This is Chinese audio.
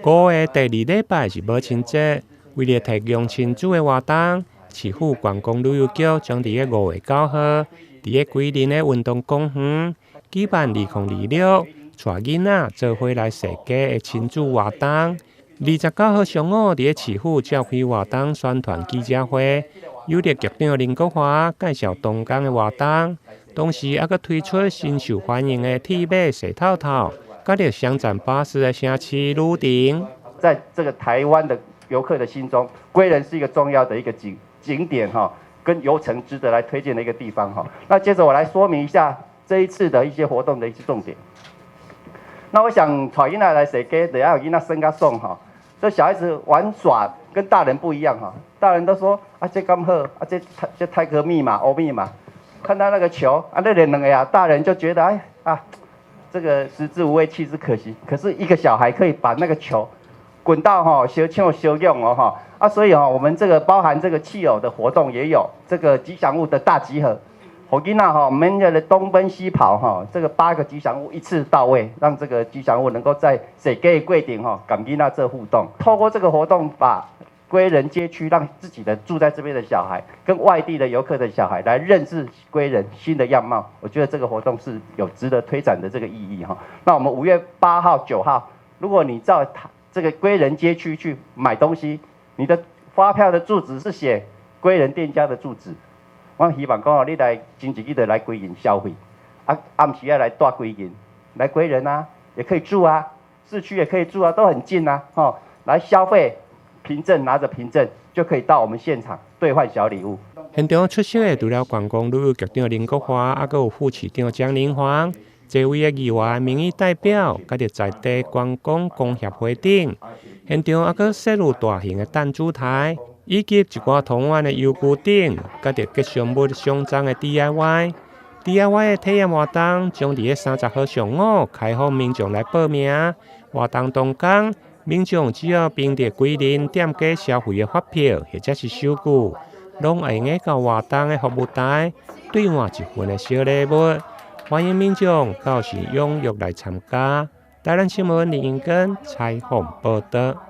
5月第2礼拜是母亲节，为了提供亲子的活动，市府观光旅游局将伫个5月9号，伫个桂林的运动公园举办2026带囡仔做伙来设计的亲子活动。29号上午，伫个市府召开活动宣传记者会，有着局长林国华介绍东港的活动，同时还佫推出新受欢迎的铁马蛇套套，甲着乡站巴士的城市旅程。在这个台湾的游客的心中，归仁是一个重要的一个景点哈，跟游程值得来推荐的一个地方哈。那接着我来说明一下这一次的一些活动的一些重点。那我想带囡仔来设计，就要有囡仔生甲爽哈。这小孩子玩耍跟大人不一样哈，大人都说啊这刚好啊这泰戈密码欧密码，看到那个球啊那两个呀，大人就觉得哎啊这个食之无味弃之可惜，可是一个小孩可以把那个球滚到哈小抢小用哦哈啊，所以我们这个包含这个汽友的活动也有这个吉祥物的大集合。好囡仔哈，免个东奔西跑哈，这个8个吉祥物一次到位，让这个吉祥物能够在设计的过程哈，跟囡仔做互动。透过这个活动，把归仁街区让自己的住在这边的小孩，跟外地的游客的小孩来认识归仁新的样貌。我觉得这个活动是有值得推展的这个意义哈。那我们5月8号、9号，如果你到这个归仁街区去买东西，你的发票的住址是写归仁店家的住址。我希望讲你来前一日就来归仁消费，暗时来住归仁，来归仁啊，也可以住啊，市区也可以住啊，都很近啊，来消费，凭证拿着凭证就可以到我们现场兑换小礼物。现场出席的除了观光旅游局长林国华，还有副市长江林煌，这位的议员民意代表，甲着在地观光工协会等。现场还佫设有大型的弹珠台。以及一寡童玩的游具顶，甲着吉祥物上装的 DIY 的体验活动，将伫个30号上午开放民众来报名。活动当天，民众只要凭着归仁店家消费的发票或者是收据，拢会用到活动的服务台兑换1份的小礼物。欢迎民众到时踊跃来参加。台南新闻林英根采访报道。